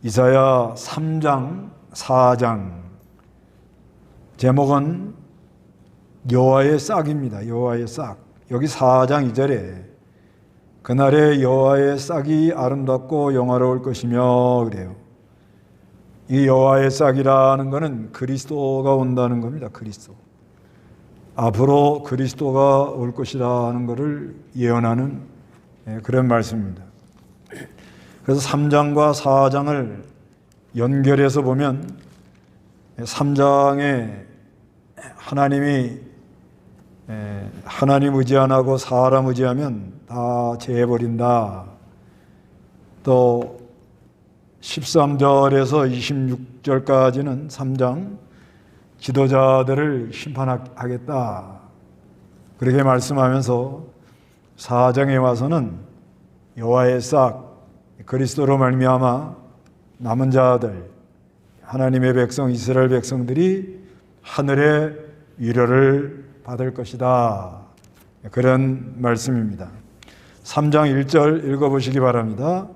이사야 3장 4장 제목은 여호와의 싹입니다. 여호와의 싹. 여기 4장 2절에 그날에 여호와의 싹이 아름답고 영화로울 것이며 그래요. 이 여호와의 싹이라는 것은 그리스도가 온다는 겁니다. 그리스도. 앞으로 그리스도가 올 것이라는 것을 예언하는 그런 말씀입니다. 그래서 3장과 4장을 연결해서 보면 3장에 하나님이 하나님 의지 안 하고 사람 의지하면 다 제해버린다. 또 13절에서 26절까지는 3장 지도자들을 심판하겠다. 그렇게 말씀하면서 4장에 와서는 여호와의 싹, 그리스도로 말미암아 남은 자들, 하나님의 백성, 이스라엘 백성들이 하늘의 위로를 받을 것이다. 그런 말씀입니다. 3장 1절 읽어보시기 바랍니다.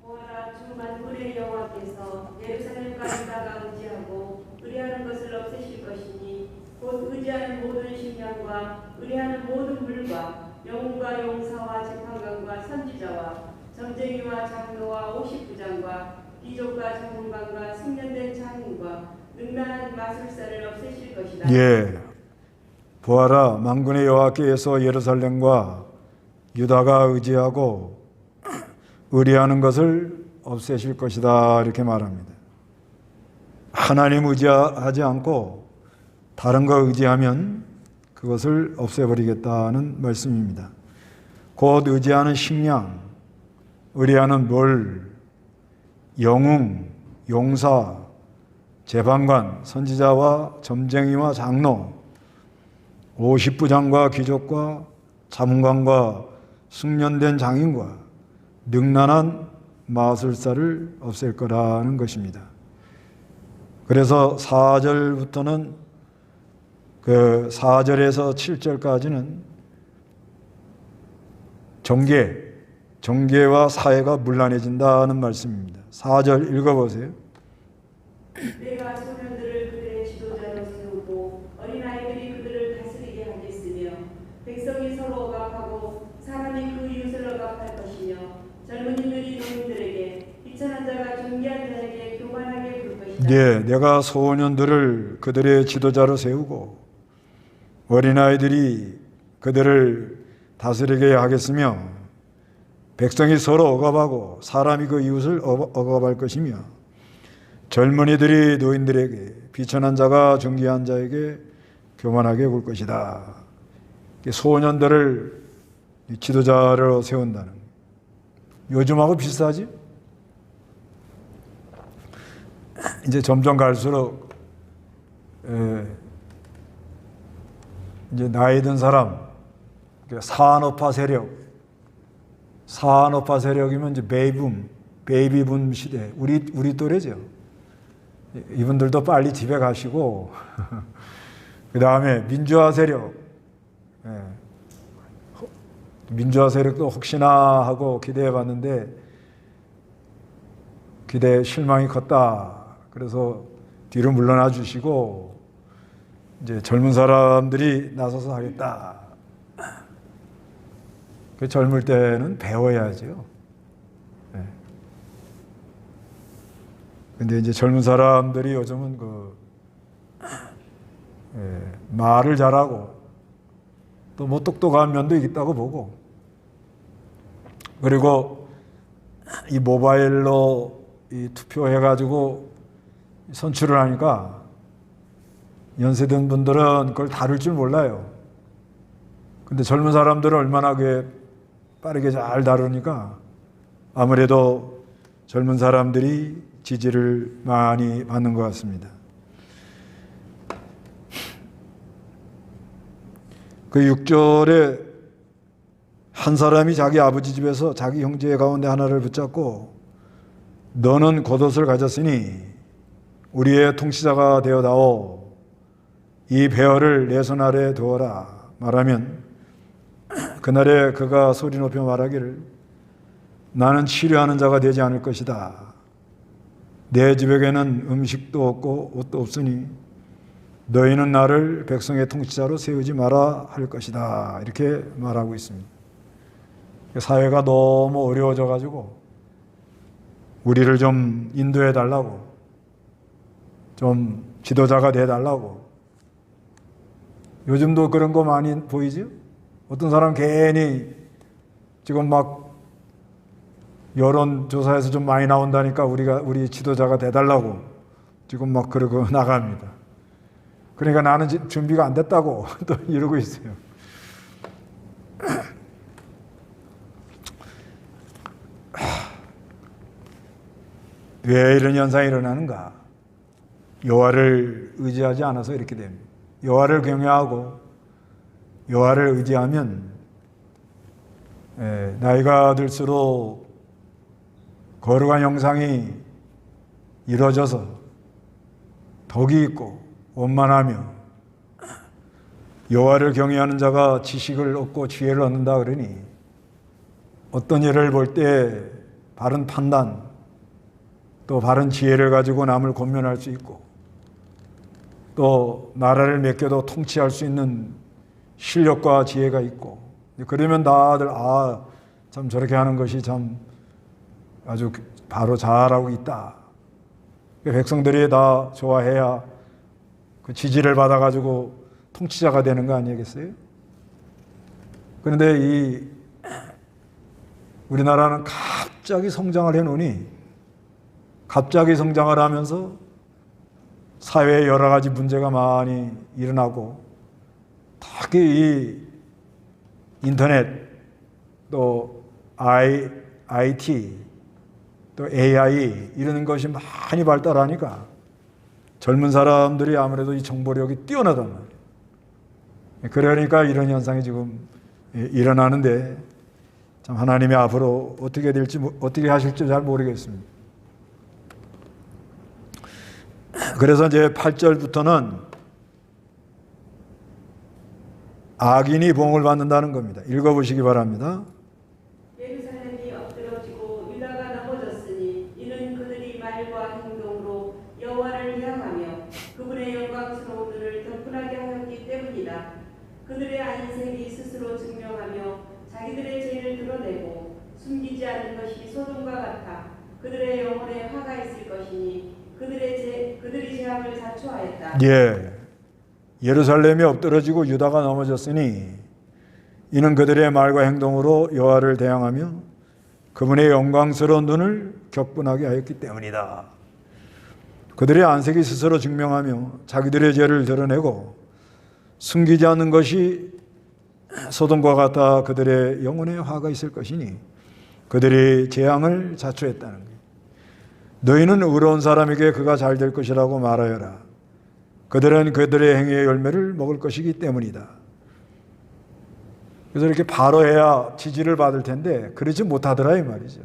보아라, 주 만군의 여호와께서 예루살렘까지 다가 의지하고 의뢰하는 것을 없애실 것이니 곧 의지하는 모든 식량과 의뢰하는 모든 물과 영웅과 용사와 재판관과 선지자와 점쟁이와 장로와 오십부장과 귀족과 전문관과 숙련된 장인과 능란한 마술사를 없애실 것이다. 예. 보아라, 만군의 여호와께서 예루살렘과 유다가 의지하고 의뢰하는 것을 없애실 것이다. 이렇게 말합니다. 하나님 의지하지 않고 다른 거 의지하면 그것을 없애버리겠다는 말씀입니다. 곧 의지하는 식량, 의뢰하는 물, 영웅, 용사, 재판관, 선지자와 점쟁이와 장로, 오십부장과 귀족과 자문관과 숙련된 장인과 능란한 마술사를 없앨 거라는 것입니다. 그래서 4절부터는 그 4절에서 7절까지는 정계와 사회가 문란해진다는 말씀입니다. 4절 읽어보세요. 내가 소년들을 그들의 지도자로 세우고 어린아이들이 그들을 다스리게 하겠으며 백성이 서로 억압하고 사람이 그 이웃을 억압할 것이며 젊은이들이 노인들에게 비천한 자가 존귀한 자에게 교만하게 굴 것이다. 네, 내가 소년들을 그들의 지도자로 세우고 어린아이들이 그들을 다스리게 하겠으며 백성이 서로 억압하고 사람이 그 이웃을 억압할 것이며 젊은이들이 노인들에게 비천한 자가 존귀한 자에게 교만하게 굴 것이다. 소년들을 지도자로 세운다는 요즘하고 비슷하지? 이제 점점 갈수록 이제 나이 든 사람, 산업화 세력이면 이제 베이비붐 시대, 우리 또래죠. 이분들도 빨리 집에 가시고 그 다음에 민주화 세력도 혹시나 하고 기대해봤는데 기대 실망이 컸다. 그래서 뒤로 물러나 주시고 이제 젊은 사람들이 나서서 하겠다. 그 젊을 때는 배워야죠. 근데 이제 젊은 사람들이 요즘은 말을 잘하고 또 뭐 똑똑한 면도 있다고 보고 그리고 이 모바일로 이 투표해가지고 선출을 하니까 연세든 분들은 그걸 다룰 줄 몰라요. 근데 젊은 사람들은 얼마나 빠르게 잘 다루니까 아무래도 젊은 사람들이 지지를 많이 받는 것 같습니다. 그 6절에 한 사람이 자기 아버지 집에서 자기 형제 가운데 하나를 붙잡고 너는 겉옷을 가졌으니 우리의 통치자가 되어다오. 이 배열을 내 손 아래 두어라. 말하면 그날에 그가 소리 높여 말하기를 나는 치료하는 자가 되지 않을 것이다. 내 집에게는 음식도 없고 옷도 없으니 너희는 나를 백성의 통치자로 세우지 마라 할 것이다. 이렇게 말하고 있습니다. 사회가 너무 어려워져 가지고 우리를 좀 인도해 달라고, 좀 지도자가 돼 달라고. 요즘도 그런 거 많이 보이죠? 어떤 사람 괜히 지금 막 여론조사에서 좀 많이 나온다니까 우리 지도자가 돼 달라고 지금 막 그러고 나갑니다. 그러니까 나는 준비가 안 됐다고 또 이러고 있어요. 왜 이런 현상이 일어나는가? 여호와를 의지하지 않아서 이렇게 됩니다. 여호와를 경외하고 여호와를 의지하면 나이가 들수록 거룩한 형상이 이루어져서 덕이 있고 원만하며 여호와를 경외하는 자가 지식을 얻고 지혜를 얻는다 그러니 어떤 일을 볼 때 바른 판단 또 바른 지혜를 가지고 남을 권면할 수 있고 또 나라를 맡겨도 통치할 수 있는 실력과 지혜가 있고 그러면 다들 참 저렇게 하는 것이 참 아주 바로 잘하고 있다. 백성들이 다 좋아해야 그 지지를 받아가지고 통치자가 되는 거 아니겠어요? 그런데 우리나라는 갑자기 성장을 해놓으니 갑자기 성장을 하면서 사회에 여러 가지 문제가 많이 일어나고 특히 이 인터넷 또 IT 또 AI 이런 것이 많이 발달하니까 젊은 사람들이 아무래도 이 정보력이 뛰어나단 말이에요. 그러니까 이런 현상이 지금 일어나는데 참 하나님이 앞으로 어떻게 될지 어떻게 하실지 잘 모르겠습니다. 그래서 이제 8절부터는 악인이 보응을 받는다는 겁니다. 읽어보시기 바랍니다. 예루살렘이 엎드러지고 유다가 넘어졌으니 이는 그들이 말과 행동으로 여호와를 향하며 그분의 영광스러운 눈을 격분하게 하였기 때문이다. 그들의 안색이 스스로 증명하며 자기들의 죄를 드러내고 숨기지 않는 것이 소돔과 같아 그들의 영혼에 화가 있을 것이니 그들이 죄악을 자초하였다. 예, 예루살렘이 엎드러지고 유다가 넘어졌으니 이는 그들의 말과 행동으로 여호와를 대항하며 그분의 영광스러운 눈을 격분하게 하였기 때문이다. 그들의 안색이 스스로 증명하며 자기들의 죄를 드러내고 숨기지 않는 것이 소돔과 같아 그들의 영혼에 화가 있을 것이니 그들이 재앙을 자초했다는 거예요. 너희는 의로운 사람에게 그가 잘 될 것이라고 말하여라. 그들은 그들의 행위의 열매를 먹을 것이기 때문이다. 그래서 이렇게 바로 해야 지지를 받을 텐데 그러지 못하더라 이 말이죠.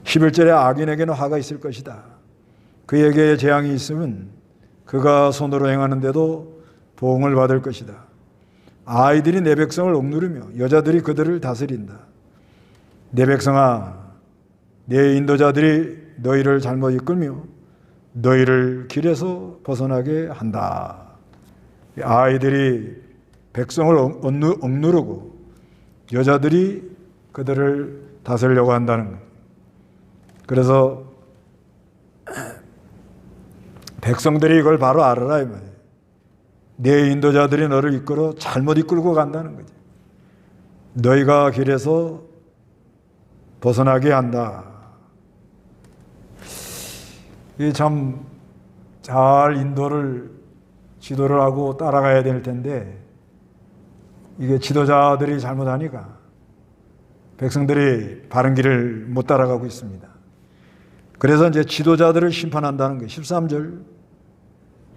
11절에 악인에게는 화가 있을 것이다. 그에게 재앙이 있으면 그가 손으로 행하는데도 보응을 받을 것이다. 아이들이 내 백성을 억누르며 여자들이 그들을 다스린다. 내 백성아, 내 인도자들이 너희를 잘못 이끌며 너희를 길에서 벗어나게 한다. 아이들이 백성을 억누르고 여자들이 그들을 다스리려고 한다는 거예요. 그래서 백성들이 이걸 바로 알아라 이 말이에요. 내 인도자들이 너를 이끌어 잘못 이끌고 간다는 거죠. 너희가 길에서 벗어나게 한다. 이게 참 잘 지도를 하고 따라가야 될 텐데 이게 지도자들이 잘못하니까 백성들이 바른 길을 못 따라가고 있습니다. 그래서 이제 지도자들을 심판한다는 거예요. 13절.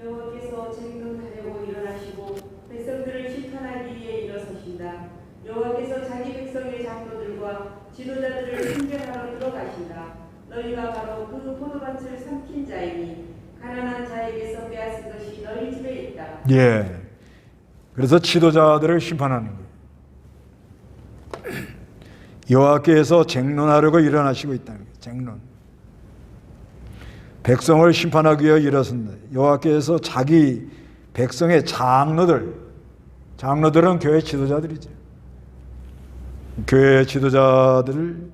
여호와께서 쟁론하려고 일어나시고 백성들을 심판하기 위해 일어서신다. 여호와께서 자기 백성의 장로들과 지도자들을 심판하러 들어가신다. 너희가 바로 그 포도밭을 삼킨 자이니 가난한 자에게서 빼앗은 것이 너희 집에 있다. 예. 그래서 지도자들을 심판하는 거예요. 여호와께서 쟁론하려고 일어나시고 있다는 거예요. 쟁론. 백성을 심판하기 위하여 일하신다. 여호와께서 자기 백성의 장로들은 교회 지도자들이죠. 교회 지도자들을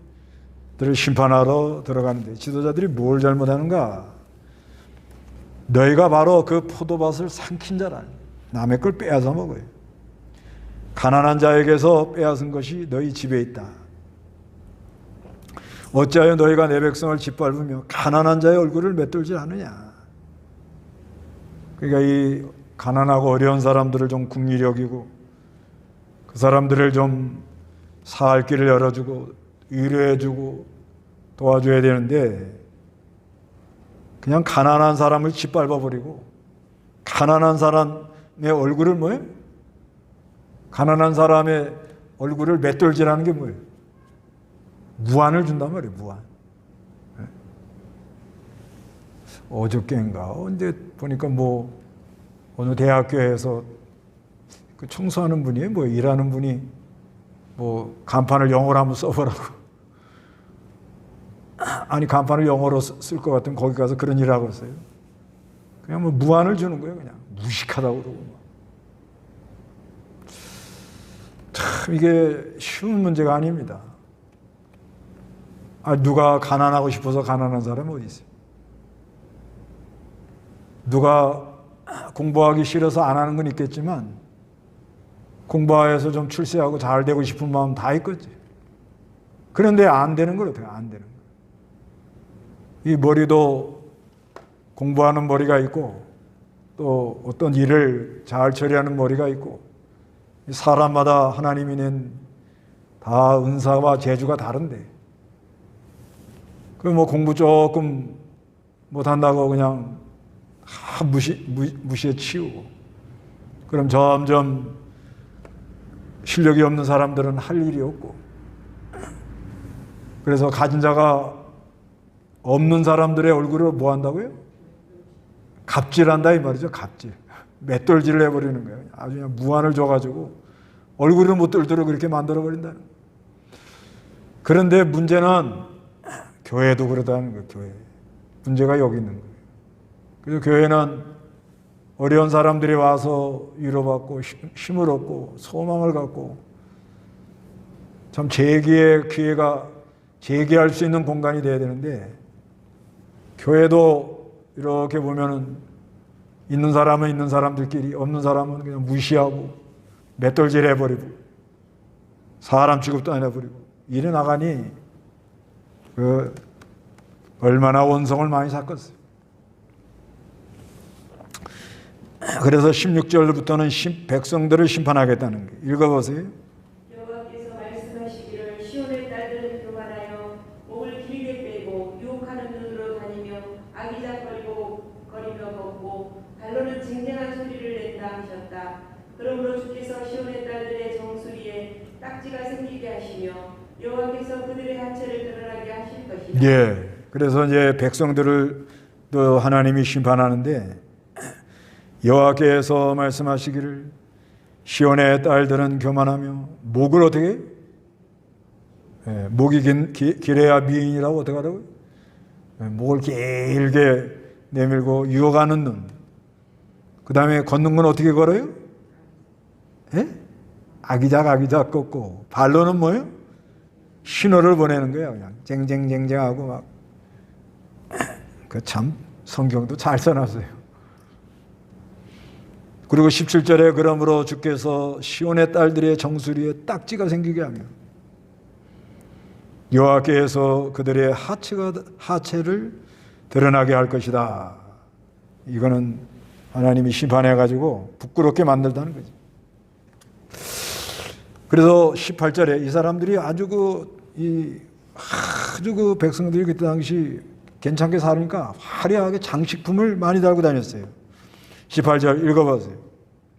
심판하러 들어가는데 지도자들이 뭘 잘못하는가? 너희가 바로 그 포도밭을 삼킨 자라. 남의 걸 빼앗아 먹어요. 가난한 자에게서 빼앗은 것이 너희 집에 있다. 어찌하여 너희가 내 백성을 짓밟으며 가난한 자의 얼굴을 맷돌지 않느냐. 그러니까 이 가난하고 어려운 사람들을 좀 긍휼히 여기고 그 사람들을 좀 살 길을 열어주고 위로해주고 도와줘야 되는데 그냥 가난한 사람을 짓밟아버리고 가난한 사람의 얼굴을 뭐예요? 가난한 사람의 얼굴을 맷돌질하는 게 뭐예요? 무안을 준단 말이에요. 무안. 어저께인가 언제 보니까 뭐 어느 대학교에서 그 청소하는 분이 뭐 일하는 분이 뭐 간판을 영어로 한번 써보라고. 아니 간판을 영어로 쓸 것 같으면 거기 가서 그런 일을 하고 있어요. 그냥 뭐 무안을 주는 거예요. 그냥 무식하다고 그러고. 참 이게 쉬운 문제가 아닙니다. 누가 가난하고 싶어서 가난한 사람이 어디 있어요? 누가 공부하기 싫어서 안 하는 건 있겠지만 공부해서 좀 출세하고 잘 되고 싶은 마음 다 있겠지. 그런데 안 되는 걸 어떻게 안 되는 거예요? 이 머리도 공부하는 머리가 있고 또 어떤 일을 잘 처리하는 머리가 있고 사람마다 하나님이 낸 다 은사와 재주가 다른데 그 뭐 공부 조금 못한다고 그냥 무시해 치우고 그럼 점점 실력이 없는 사람들은 할 일이 없고 그래서 가진 자가 없는 사람들의 얼굴을 뭐 한다고요? 갑질한다 이 말이죠. 갑질. 맷돌질을 해버리는 거예요. 아주 그냥 무안을 줘가지고 얼굴을 못 들도록 그렇게 만들어버린다는 거예요. 그런데 문제는 교회도 그러다는 거예요. 교회. 문제가 여기 있는 거예요. 그래서 교회는 어려운 사람들이 와서 위로받고 힘을 얻고 소망을 갖고 참 재기의 기회가 재기할 수 있는 공간이 돼야 되는데 교회도 이렇게 보면은 있는 사람은 있는 사람들끼리 없는 사람은 그냥 무시하고 맷돌질 해버리고 사람 취급도 안 해버리고 이래 나가니 그 얼마나 원성을 많이 샀겠어요. 그래서 16절부터는 백성들을 심판하겠다는 거예요. 읽어보세요. 여호와께서 말씀하시기를 시온의 딸들은 교만하여 목을 길게 빼고 유혹하는 눈으로 다니며 아기작거리고 거리며 걷고 발로는 쟁쟁한 소리를 낸다 하셨다. 그러므로 주께서 시온의 딸들의 정수리에 딱지가 생기게 하시며 여호와께서 그들의 하체를 드러나게 하실 것이다. 예. 그래서 이제 백성들을 또 하나님이 심판하는데 여호와께서 말씀하시기를 시온의 딸들은 교만하며 목을 어떻게? 목이 길어야 미인이라고 어떻게 하라고요? 목을 길게 내밀고 유혹하는 눈. 그 다음에 걷는 건 어떻게 걸어요? 아기작 걷고 발로는 뭐예요? 신호를 보내는 거예요. 그냥 쟁쟁쟁쟁하고 막. 그 참 성경도 잘 써놨어요. 그리고 17절에 그러므로 주께서 시온의 딸들의 정수리에 딱지가 생기게 하며 여호와께서 그들의 하체를 드러나게 할 것이다. 이거는 하나님이 심판해가지고 부끄럽게 만들다는 거죠. 그래서 18절에 이 사람들이 아주 그 백성들이 그때 당시 괜찮게 살으니까 화려하게 장식품을 많이 달고 다녔어요. 18절 읽어보세요.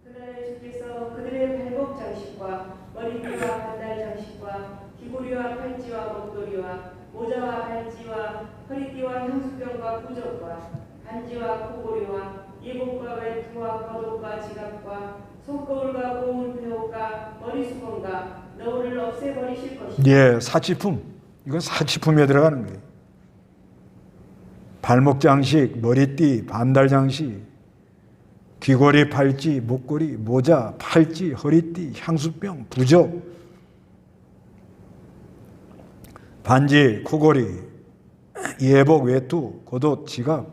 그날에 주께서 그들의 발목 장식과 머리띠와 반달 장식과 귀고리와 팔찌와 목도리와 모자와 발찌와 허리띠와 향수병과 부적과 반지와 코고리와 예복과 외투와 겉옷과 지갑과 손거울과 고운 배옷과 머리수건과 너울을 없애버리실 것이다. 예, 사치품. 이건 사치품에 들어가는 거예요. 발목 장식, 머리띠, 반달 장식, 귀걸이, 팔찌, 목걸이, 모자, 팔찌, 허리띠, 향수병, 부적, 반지, 코걸이, 예복, 외투, 겉옷, 지갑,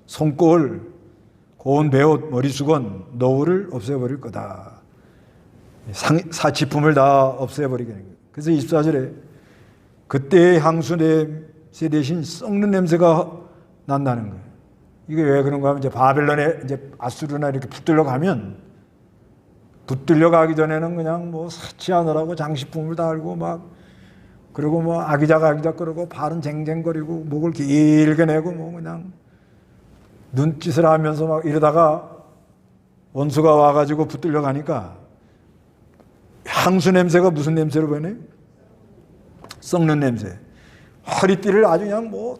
손꼽을, 고운 베옷, 머리수건, 노후를 없애버릴 거다. 사치품을 다 없애버리겠는 거예요. 그래서 24절에 그때의 향수 냄새 대신 썩는 냄새가 난다는 거예요. 이게 왜 그런가 하면 이제 바벨론에 이제 아수르나 이렇게 붙들려 가면, 붙들려 가기 전에는 그냥 뭐 사치하느라고 장식품을 달고 막, 그리고 뭐 아기작 거리고 발은 쟁쟁거리고 목을 길게 내고 뭐 그냥 눈짓을 하면서 막 이러다가 원수가 와가지고 붙들려 가니까 향수 냄새가 무슨 냄새로 변해? 썩는 냄새. 허리띠를 아주 그냥 뭐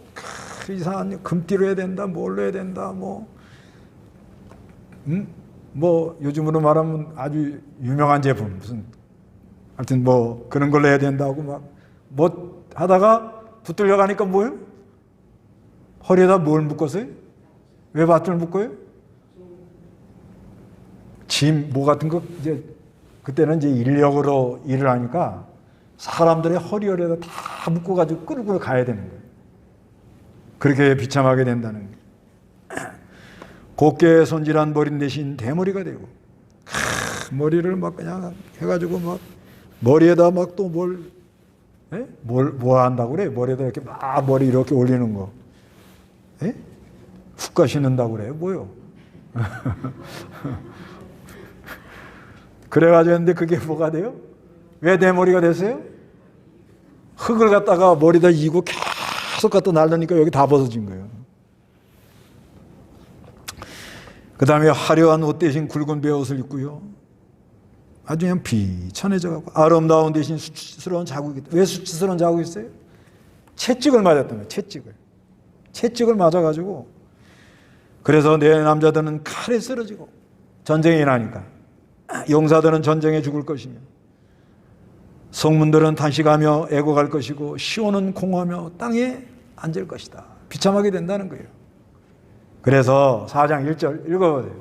이상한 금띠로 해야 된다, 뭘로 해야 된다, 뭐 요즘으로 말하면 아주 유명한 제품 무슨 하여튼 뭐 그런 걸로 해야 된다고 막 뭐 하다가 붙들려 가니까 뭐예요? 허리에다 뭘 묶었어요? 왜 밧줄 묶어요? 짐, 뭐 같은 거 이제 그때는 이제 인력으로 일을 하니까 사람들의 허리에다 다 묶어가지고 끌고 가야 되는 거예요. 그렇게 비참하게 된다는 거예요. 곱게 손질한 머리 대신 대머리가 되고, 머리를 막 그냥 해가지고 막 머리에다 막 또 뭐 한다고 그래? 머리에다 이렇게 막 머리 이렇게 올리는 거. 훅가 신는다고 그래요? 뭐요? 그래가지고 했는데 그게 뭐가 돼요? 왜 대머리가 됐어요? 흙을 갖다가 머리에다 이고 계속 갖다 날르니까 여기 다 벗어진 거예요. 그 다음에 화려한 옷 대신 굵은 베옷을 입고요. 아주 그냥 비천해져가고 아름다운 대신 수치스러운 자국이 있다. 왜 수치스러운 자국이 있어요? 채찍을 맞았던 거예요. 채찍을 맞아가지고, 그래서 내 남자들은 칼에 쓰러지고 전쟁이 나니까 용사들은 전쟁에 죽을 것이며 성문들은 탄식하며 애곡할 것이고 시온은 공허하며 땅에 앉을 것이다. 비참하게 된다는 거예요. 그래서 4장 1절 읽어보세요.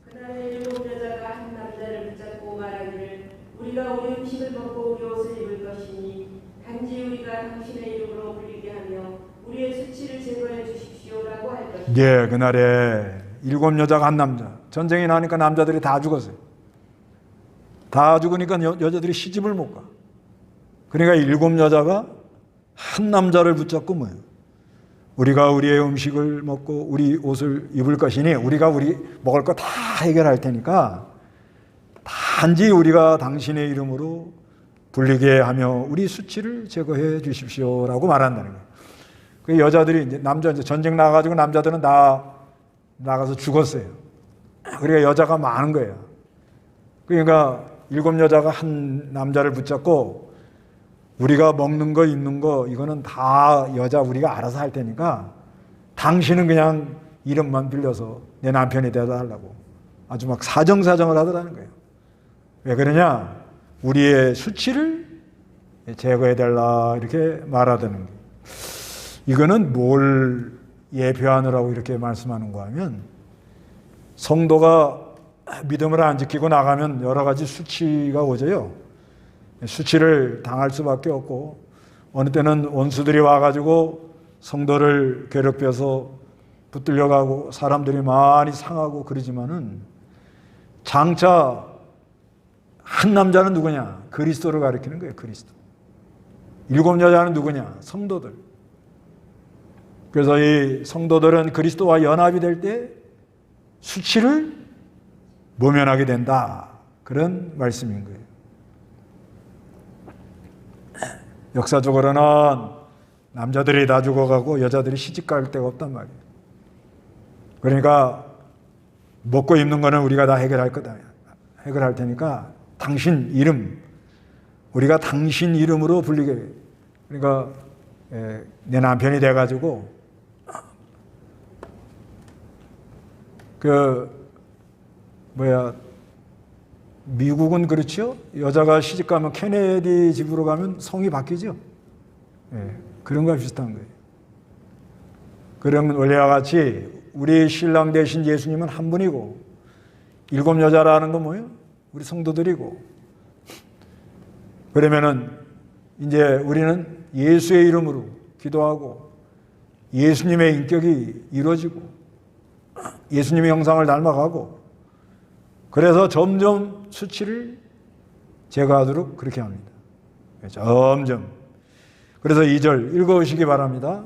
그날에 일곱 여자가 한 남자를 붙잡고 말하기를 우리가 우리 음식을 먹고 우리 옷을 입을 것이니 단지 우리가 당신의 이름으로 불리게 하며 우리의 수치를 제거해 주십시오라고 할 것이다. 예, 그날에 일곱 여자가 한 남자. 전쟁이 나니까 남자들이 다 죽었어요. 다 죽으니까 여자들이 시집을 못 가. 그러니까 일곱 여자가 한 남자를 붙잡고 뭐예요? 우리가 우리의 음식을 먹고 우리 옷을 입을 것이니 우리가 우리 먹을 거 다 해결할 테니까 단지 우리가 당신의 이름으로 불리게 하며 우리 수치를 제거해 주십시오라고 말한다는 거예요. 그 여자들이 이제 전쟁 나가지고 남자들은 다 나가서 죽었어요. 그러니까 여자가 많은 거예요. 그러니까 일곱 여자가 한 남자를 붙잡고 우리가 먹는 거 입는 거 이거는 다 여자 우리가 알아서 할 테니까 당신은 그냥 이름만 빌려서 내 남편이 되어달라고 아주 막 사정사정을 하더라는 거예요. 왜 그러냐? 우리의 수치를 제거해달라 이렇게 말하다는 거예요. 이거는 뭘 예표하느라고 이렇게 말씀하는가 하면 성도가 믿음을 안 지키고 나가면 여러 가지 수치가 오져요. 수치를 당할 수밖에 없고 어느 때는 원수들이 와가지고 성도를 괴롭혀서 붙들려가고 사람들이 많이 상하고 그러지만은 장차 한 남자는 누구냐? 그리스도를 가리키는 거예요. 그리스도. 일곱 여자는 누구냐? 성도들. 그래서 이 성도들은 그리스도와 연합이 될 때 수치를 모면하게 된다. 그런 말씀인 거예요. 역사적으로는 남자들이 다 죽어가고 여자들이 시집갈 데가 없단 말이에요. 그러니까 먹고 입는 거는 우리가 다 해결할 거다. 해결할 테니까 당신 이름, 우리가 당신 이름으로 불리게. 그러니까 내 남편이 돼가지고 미국은 그렇죠. 여자가 시집 가면 케네디 집으로 가면 성이 바뀌죠. 그런 거와 비슷한 거예요. 그런 원리와 같이 우리 신랑 되신 예수님은 한 분이고 7 여자라는 건 뭐예요? 우리 성도들이고. 그러면은 이제 우리는 예수의 이름으로 기도하고 예수님의 인격이 이루어지고 예수님의 형상을 닮아가고 그래서 점점 수치를 제거하도록 그렇게 합니다. 점점. 그래서 2절 읽어보시기 바랍니다.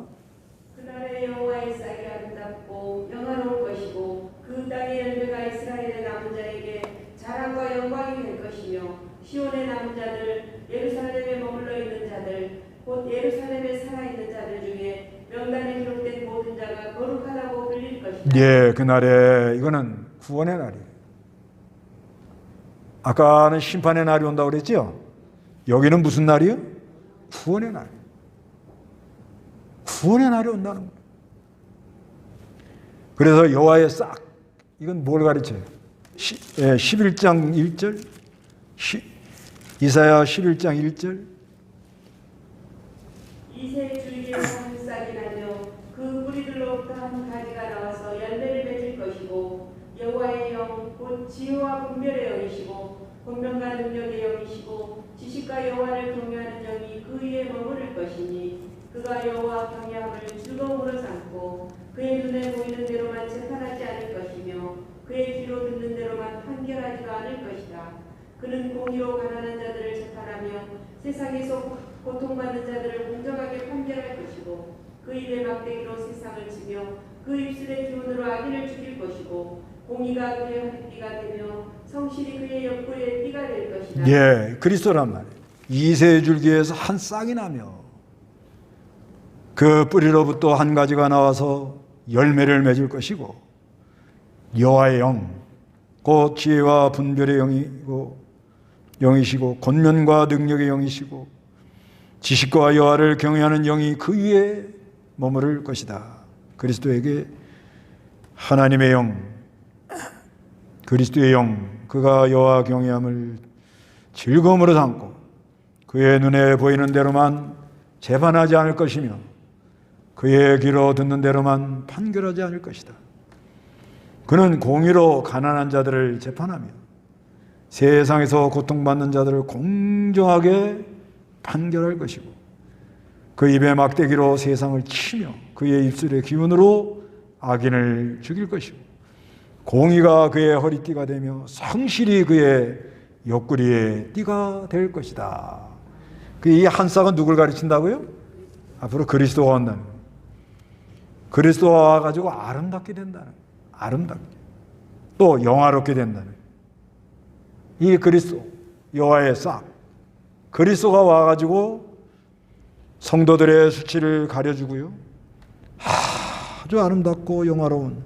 그날의 여호와의 싹이 아름답고 영화로울 것이고 그 땅의 열매가 이스라엘의 남은 자에게 자랑과 영광이 될 것이며 시온의 남은 자들 예루살렘에 머물러 있는 자들 곧 예루살렘에 살아있는 자들 중에 명단에 기록된 모든 자가 거룩하다고 불릴 것이다. 예, 그날에 이거는 구원의 날이에요. 아까는 심판의 날이 온다고 그랬죠? 여기는 무슨 날이요? 구원의 날. 구원의 날이 온다는 거예요. 그래서 여호와의 싹, 이건 뭘 가르쳐요? 11장 1절, 이사야 11장 1절. 이새 줄기에 한 싹이 나며 그 뿌리들로부터 한 가지가 나와서 열매를 맺을 것이고 여호와의 영 곧 지혜와 분별의 영이시고 권명과 능력의 영이시고 지식과 여호와를 경외하는 영이 그 위에 머무를 것이니 그가 여호와 경외함을 즐거움으로 삼고 그의 눈에 보이는 대로만 재판하지 않을 것이며 그의 귀로 듣는 대로만 판결하지도 않을 것이다. 그는 공의로 가난한 자들을 재판하며 세상에서 고통받는 자들을 공정하게 판결할 것이고 그 입의 막대기로 세상을 치며 그 입술의 기운으로 악인을 죽일 것이고 공의가 그의 허리띠가 되며 성실이 그의 옆구리의 띠가 될 것이다. 예, 그리스도란 말이에요. 이새 줄기에서 한 싹이 나며 그 뿌리로부터 한 가지가 나와서 열매를 맺을 것이고 여호와의 영, 곧 지혜와 분별의 영이시고 권면과 능력의 영이시고 지식과 여호와를 경외하는 영이 그 위에 머무를 것이다. 그리스도에게 하나님의 영, 그리스도의 영, 그가 여호와 경외함을 즐거움으로 삼고 그의 눈에 보이는 대로만 재판하지 않을 것이며 그의 귀로 듣는 대로만 판결하지 않을 것이다. 그는 공의로 가난한 자들을 재판하며 세상에서 고통받는 자들을 공정하게 판결할 것이고 그 입의 막대기로 세상을 치며 그의 입술의 기운으로 악인을 죽일 것이고 공의가 그의 허리띠가 되며 성실이 그의 옆구리에 띠가 될 것이다. 이 한 싹은 누굴 가르친다고요? 앞으로 그리스도가 온다는 거예요. 그리스도가 와가지고 아름답게 된다는 거예요. 아름답게. 또 영화롭게 된다는 거예요. 이 그리스도, 여호와의 싹, 그리스도가 와가지고 성도들의 수치를 가려주고요. 아주 아름답고 영화로운.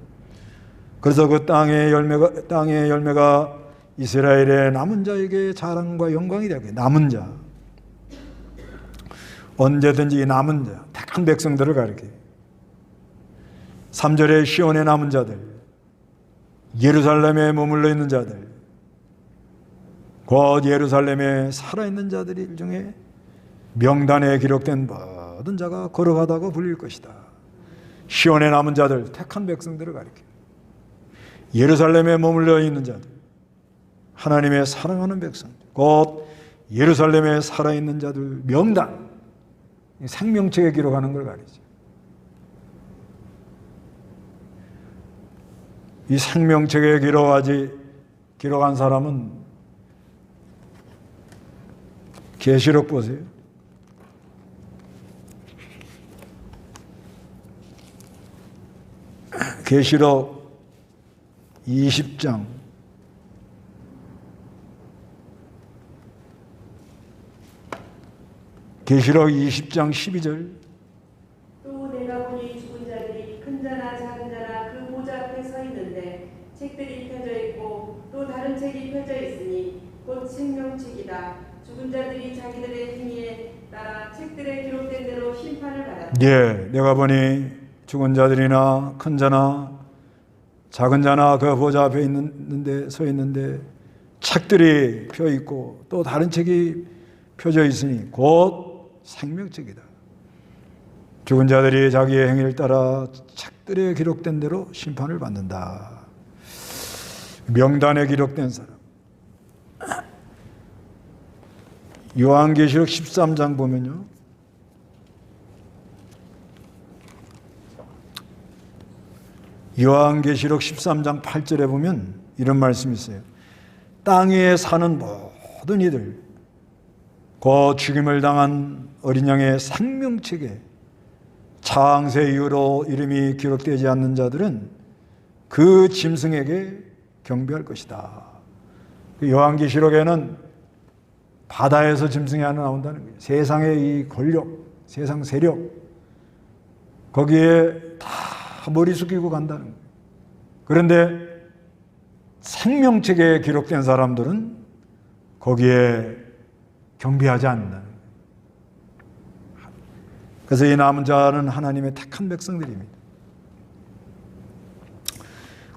그래서 그 땅의 열매가 이스라엘의 남은 자에게 자랑과 영광이 되게. 남은 자. 언제든지 남은 자, 택한 백성들을 가리켜요. 3절에 시온의 남은 자들, 예루살렘에 머물러 있는 자들, 곧 예루살렘에 살아있는 자들 중에 명단에 기록된 모든 자가 거룩하다고 불릴 것이다. 시온의 남은 자들, 택한 백성들을 가리켜요. 예루살렘에 머물러 있는 자들, 하나님의 사랑하는 백성들, 곧 예루살렘에 살아있는 자들 명단, 생명책에 기록하는 걸 가리죠. 이 생명책에 기록한 사람은 계시록 보세요. 계시록 20장 12절. 또 내가 보니 죽은 자들이 큰 자나 작은 자나 그 보좌 앞에 서 있는데 책들이 펴져 있고 또 다른 책이 펴져 있으니 곧 생명책이다. 죽은 자들이 자기들의 행위에 따라 책들에 기록된 대로 심판을 받았다. 예, 내가 보니 죽은 자들이나 큰 자나 작은 자나 그 보좌 앞에 서 있는데 책들이 펴 있고 또 다른 책이 펴져 있으니 곧 생명책이다. 죽은 자들이 자기의 행위를 따라 책들에 기록된 대로 심판을 받는다. 명단에 기록된 사람. 요한계시록 13장 보면요. 요한계시록 13장 8절에 보면 이런 말씀이 있어요. 땅 위에 사는 모든 이들, 그 죽임을 당한 어린 양의 생명책에 창세 이후로 이름이 기록되지 않는 자들은 그 짐승에게 경배할 것이다. 요한계시록에는 바다에서 짐승이 하나 나온다는 거예요. 세상의 이 권력, 세상 세력, 거기에 다 머리 숙이고 간다는 거예요. 그런데 생명책에 기록된 사람들은 거기에 경배하지 않는다는 거예요. 그래서 이 남은 자는 하나님의 택한 백성들입니다.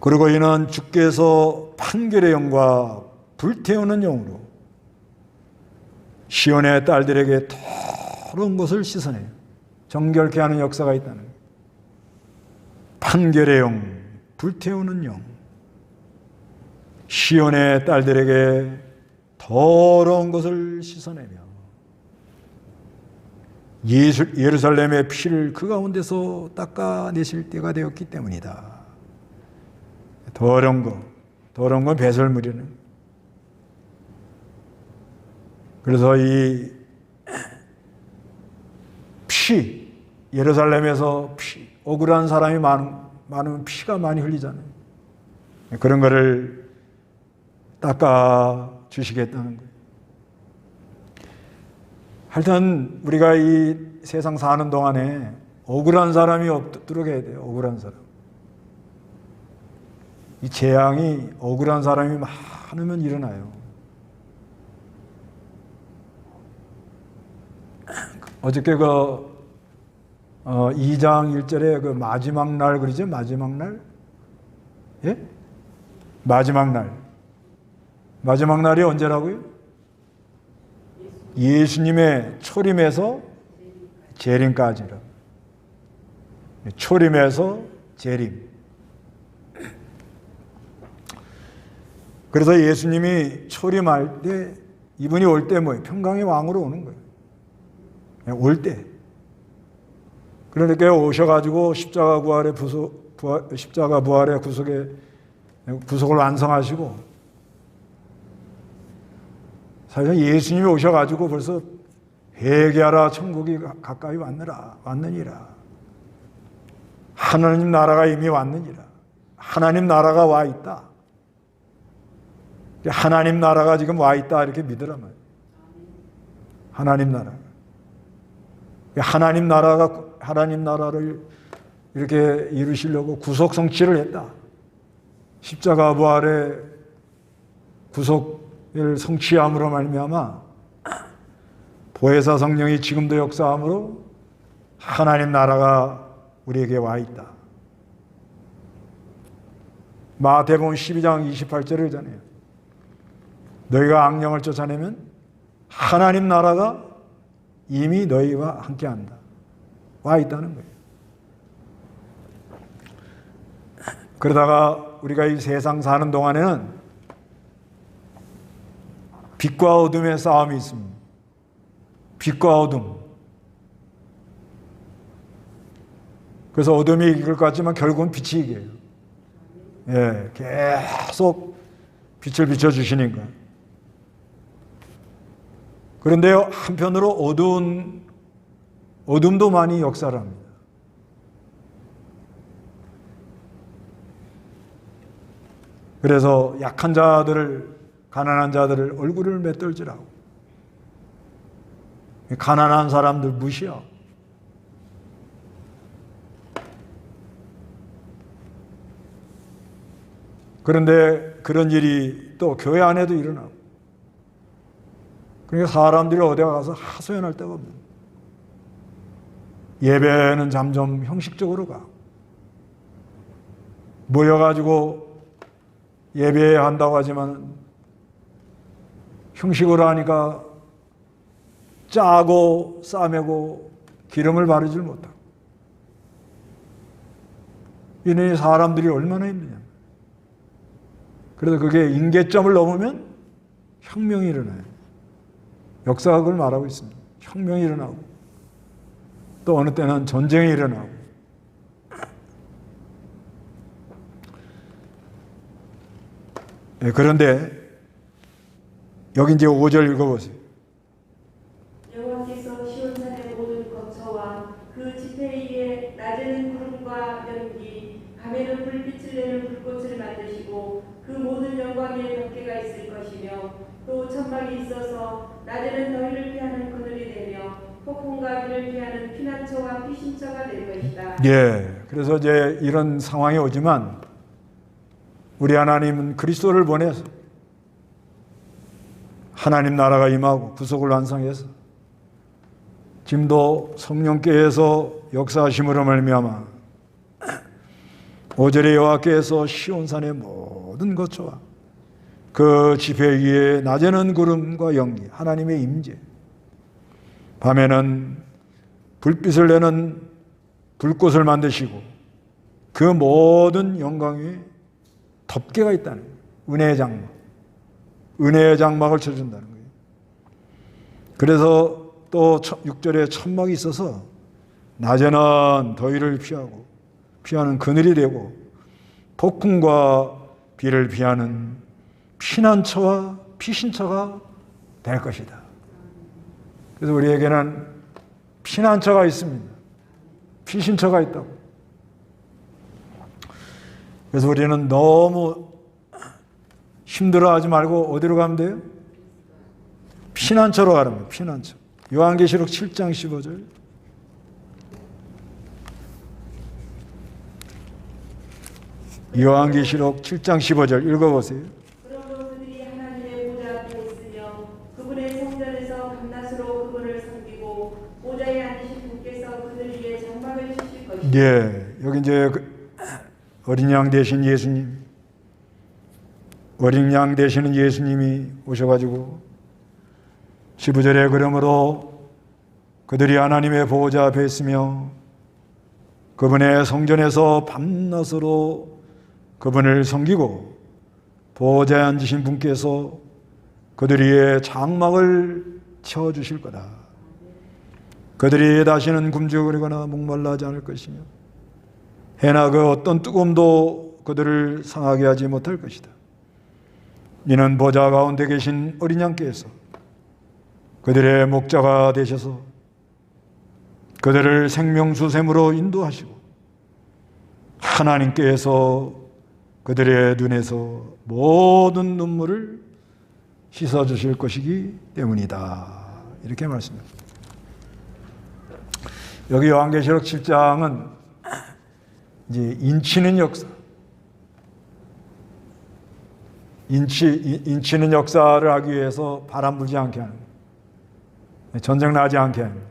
그리고 이는 주께서 판결의 영과 불태우는 영으로 시온의 딸들에게 더러운 것을 씻어내요. 정결케 하는 역사가 있다는 거예요. 판결의 영, 불태우는 영, 시온의 딸들에게 더러운 것을 씻어내며 예루살렘의 피를 그 가운데서 닦아내실 때가 되었기 때문이다. 더러운 건 배설물이는. 그래서 이 피, 예루살렘에서 피, 억울한 사람이 많으면 피가 많이 흘리잖아요. 그런 거를 닦아 주시겠다는 거예요. 하여튼 우리가 이 세상 사는 동안에 억울한 사람이 없도록 해야 돼요. 억울한 사람. 이 재앙이 억울한 사람이 많으면 일어나요. 어저께 2장 1절에 그 마지막 날 그러죠? 마지막 날? 예? 마지막 날. 마지막 날이 언제라고요? 예수님의 초림에서 재림까지라. 초림에서 재림. 그래서 예수님이 초림할 때 이분이 올 때 뭐예요? 평강의 왕으로 오는 거예요. 올 때. 그러니까 오셔가지고 십자가 부활의 구속을 완성하시고, 사실 예수님이 오셔가지고 벌써 회개하라 천국이 가까이 왔느니라. 하나님 나라가 이미 왔느니라. 하나님 나라가 와 있다. 하나님 나라가 지금 와 있다 이렇게 믿으라 말이에요. 하나님 나라. 하나님 나라를 이렇게 이루시려고 구속 성취를 했다. 십자가 부활의 구속을 성취함으로 말미암아 보혜사 성령이 지금도 역사함으로 하나님 나라가 우리에게 와 있다. 마태복음 12장 28절을 전해요. 너희가 악령을 쫓아내면 하나님 나라가 이미 너희와 함께한다. 와 있다는 거예요. 그러다가 우리가 이 세상 사는 동안에는 빛과 어둠의 싸움이 있습니다. 빛과 어둠. 그래서 어둠이 이길 것 같지만 결국은 빛이 이겨요. 예, 계속 빛을 비춰주시니까. 그런데 한편으로 어둠도 많이 역사를 합니다. 그래서 약한 자들을, 가난한 자들을 얼굴을 맷돌질하고, 가난한 사람들 무시하고, 그런데 그런 일이 또 교회 안에도 일어나고, 그러니까 사람들이 어디 가서 하소연할 데가 없는, 예배는 점점 형식적으로 가고, 모여가지고 예배한다고 하지만 형식으로 하니까 짜고 싸매고 기름을 바르질 못하고, 이는 사람들이 얼마나 힘드냐. 그래서 그게 임계점을 넘으면 혁명이 일어나요. 역사가 그걸 말하고 있습니다. 혁명이 일어나고 또 어느 때는 전쟁이 일어나고. 그런데 여기 이제 5절 읽어보세요. 여호와께서 시온산의 모든 거처와 그 지폐 위에 낮에는 구름과 연기, 밤에는 불빛을 내는 불꽃을 만드시고 그 모든 영광에 덮개가 있을 것이며 또 천막이 있어서 낮에는 더위를 피하는 그늘이 되며 폭풍과 비를 피하는 피난처와 피신처가 될 것이다. 예, 그래서 이제 이런 상황이 오지만 우리 하나님은 그리스도를 보내서 하나님 나라가 임하고 구속을 완성해서 지금도 성령께서 역사하심으로 말미암아 5절에 여호와께서 시온산의 모든 거처와 그 지폐 위에 낮에는 구름과 연기, 하나님의 임재, 밤에는 불빛을 내는 불꽃을 만드시고 그 모든 영광 위에 덮개가 있다는 거예요. 은혜의 장막. 은혜의 장막을 쳐준다는 거예요. 그래서 또 6절에 천막이 있어서 낮에는 더위를 피하는 그늘이 되고 폭풍과 비를 피하는 피난처와 피신처가 될 것이다. 그래서 우리에게는 피난처가 있습니다. 피신처가 있다고. 그래서 우리는 너무 힘들어하지 말고 어디로 가면 돼요? 피난처로 가는 거예요. 피난처. 요한계시록 7장 15절. 요한계시록 7장 15절 읽어보세요. 그러므로 그들이 하나님의 보좌 앞에 있으며 그분의 성전에서 밤낮으로 그분을 섬기고 보좌에 앉으신 분께서 그들 위에 장막을 치실 것이다. 예, 여기 이제 어린 양 되신 예수님, 어린 양 되시는 예수님이 오셔가지고 15절에 그러므로 그들이 하나님의 보호자 앞에 있으며 그분의 성전에서 밤낮으로 그분을 섬기고 보호자에 앉으신 분께서 그들 위에 장막을 쳐주실 거다. 그들이 다시는 굶주리거나 목말라하지 않을 것이며 해나 그 어떤 뜨거움도 그들을 상하게 하지 못할 것이다. 이는 보좌 가운데 계신 어린 양께서 그들의 목자가 되셔서 그들을 생명수샘으로 인도하시고 하나님께서 그들의 눈에서 모든 눈물을 씻어주실 것이기 때문이다. 이렇게 말씀합니다. 여기 요한계시록 7장은 이제 인치는 역사, 인치는 역사를 하기 위해서 바람 불지 않게 하는 거예요. 전쟁 나지 않게 하는 거예요.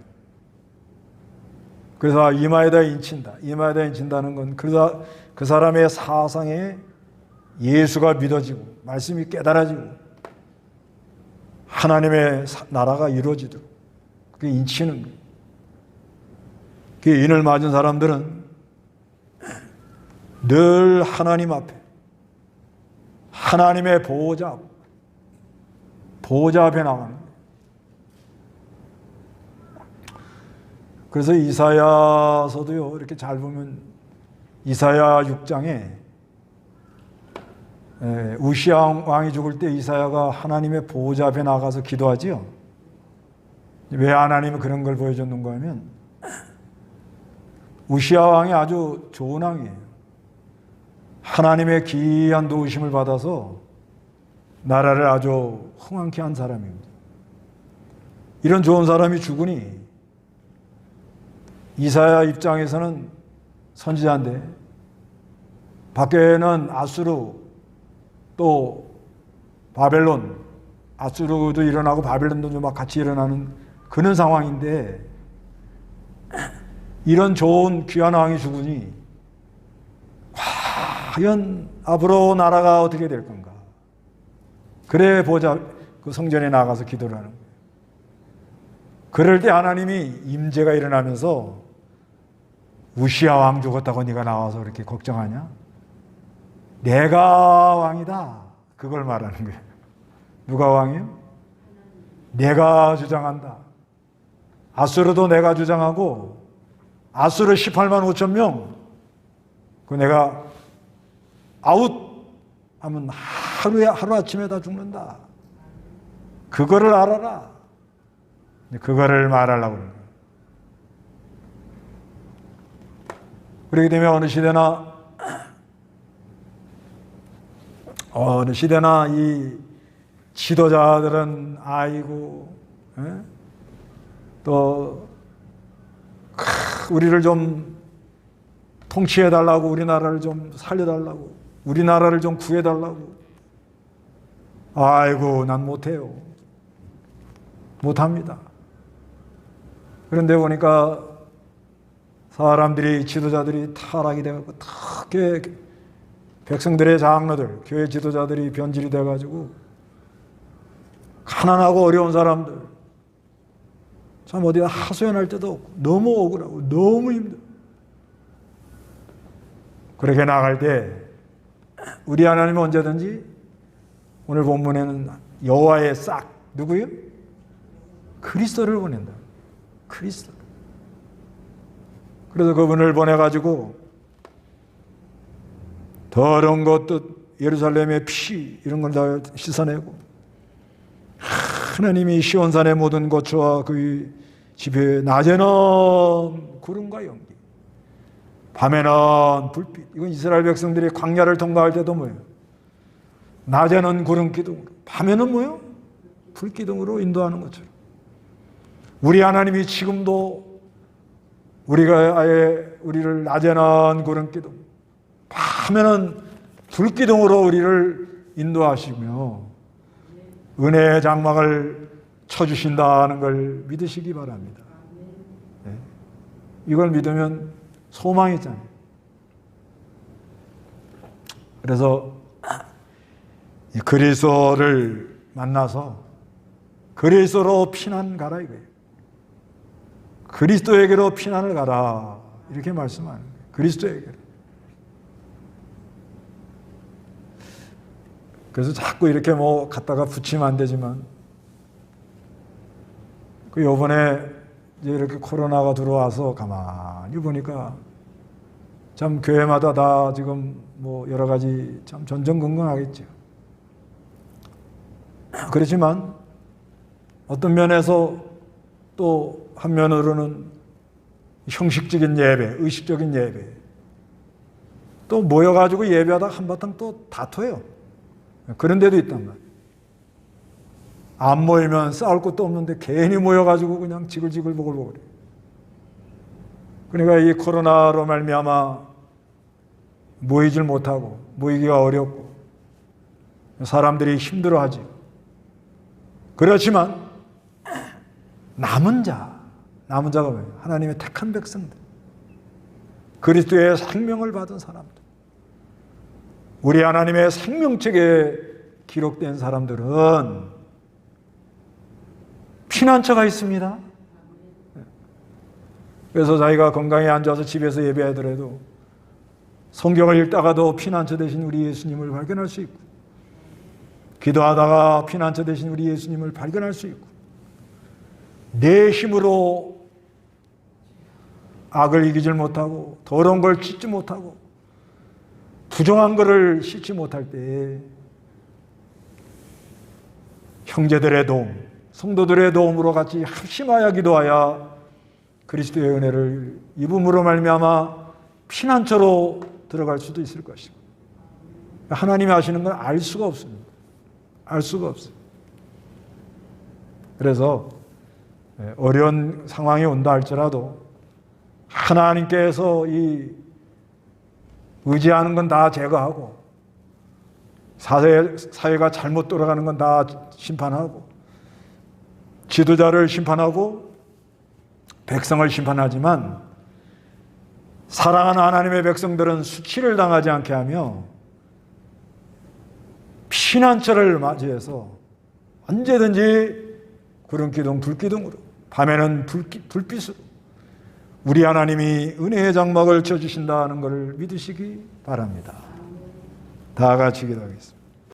그래서 이마에다 인친다. 이마에다 인친다는 건 그 사람의 사상에 예수가 믿어지고 말씀이 깨달아지고 하나님의 나라가 이루어지도록 그게 인치는 거예요. 그 인을 맞은 사람들은 늘 하나님 앞에 하나님의 보호자 앞에 나가는 거예요. 그래서 이사야서도요, 이렇게 잘 보면 이사야 6장에 우시야 왕이 죽을 때 이사야가 하나님의 보호자 앞에 나가서 기도하지요. 왜 하나님이 그런 걸 보여줬는가 하면 우시야 왕이 아주 좋은 왕이에요. 하나님의 귀한 도우심을 받아서 나라를 아주 흥왕케 한 사람입니다. 이런 좋은 사람이 죽으니 이사야 입장에서는 선지자인데 밖에는 아수르 또 바벨론, 아수르도 일어나고 바벨론도 막 같이 일어나는 그런 상황인데 이런 좋은 귀한 왕이 죽으니 과연 앞으로 나라가 어떻게 될 건가? 그래 보자 그 성전에 나가서 기도를 하는 거예요. 그럴 때 하나님이 임재가 일어나면서 우시야 왕 죽었다고 네가 나와서 그렇게 걱정하냐? 내가 왕이다. 그걸 말하는 거예요. 누가 왕이요? 내가 주장한다. 아수르도 내가 주장하고 아수르 18만 5천 명 그 내가 아웃 하면 하루아침에 다 죽는다. 그거를 알아라. 그거를 말하려고 그러는 거예요. 그렇기 때문에 어느 시대나 이 지도자들은 아이고 또 우리를 좀 통치해달라고, 우리나라를 좀 살려달라고, 우리나라를 좀 구해달라고. 아이고 난 못해요. 못합니다. 그런데 보니까 사람들이, 지도자들이 타락이 돼가지고 특히 백성들의 장로들, 교회 지도자들이 변질이 돼가지고 가난하고 어려운 사람들 참 어디다 하소연할 때도 없고 너무 억울하고 너무 힘들어. 그렇게 나갈 때 우리 하나님은 언제든지 오늘 본문에는 여호와의 싹 누구요? 그리스도를 보낸다. 그리스도. 그래서 그분을 보내가지고 더러운 것도 예루살렘의 피 이런 걸 다 씻어내고 하나님이 시온산의 모든 고초와 그 집에 낮에는 구름과 연기 밤에는 불빛. 이건 이스라엘 백성들이 광야를 통과할 때도 뭐예요? 낮에는 구름 기둥으로 밤에는 뭐예요? 불 기둥으로 인도하는 것처럼 우리 하나님이 지금도 우리를 낮에는 구름 기둥 밤에는 불 기둥으로 우리를 인도하시며 은혜의 장막을 쳐주신다는 걸 믿으시기 바랍니다. 네. 이걸 믿으면 소망이 있잖아요. 그래서 그리스도를 만나서 그리스도로 피난 가라 이거예요. 그리스도에게로 피난을 가라 이렇게 말씀하는 거예요. 그리스도에게로. 그래서 자꾸 이렇게 뭐 갖다가 붙이면 안 되지만 그 요번에 이제 이렇게 코로나가 들어와서 가만히 보니까 참 교회마다 다 지금 뭐 여러 가지 참 전전긍긍하겠죠. 그렇지만 어떤 면에서 또 한면으로는 형식적인 예배, 의식적인 예배 또 모여가지고 예배하다가 한바탕 또 다퉈요. 그런 데도 있단 말이에요. 안 모이면 싸울 것도 없는데 괜히 모여가지고 그냥 지글지글 보글보글. 그러니까 이 코로나로 말미암아 모이질 못하고 모이기가 어렵고 사람들이 힘들어하지. 그렇지만 남은 자가 뭐예요? 하나님의 택한 백성들. 그리스도의 생명을 받은 사람들. 우리 하나님의 생명책에 기록된 사람들은 피난처가 있습니다. 그래서 자기가 건강에 앉아서 집에서 예배하더라도 성경을 읽다가도 피난처 되신 우리 예수님을 발견할 수 있고 기도하다가 피난처 되신 우리 예수님을 발견할 수 있고 내 힘으로 악을 이기질 못하고 더러운 걸 찢지 못하고 부정한 것을 씻지 못할 때 형제들의 도움, 성도들의 도움으로 같이 합심하여 기도하여 그리스도의 은혜를 입음으로 말미암아 피난처로 들어갈 수도 있을 것입니다. 하나님이 하시는 건 알 수가 없습니다. 알 수가 없어요. 그래서 어려운 상황이 온다 할지라도 하나님께서 이 의지하는 건 다 제거하고 사회가 잘못 돌아가는 건 다 심판하고 지도자를 심판하고 백성을 심판하지만 사랑하는 하나님의 백성들은 수치를 당하지 않게 하며 피난처를 맞이해서 언제든지 구름기둥, 불기둥으로 밤에는 불빛으로 우리 하나님이 은혜의 장막을 쳐주신다는 것을 믿으시기 바랍니다. 다 같이 기도하겠습니다.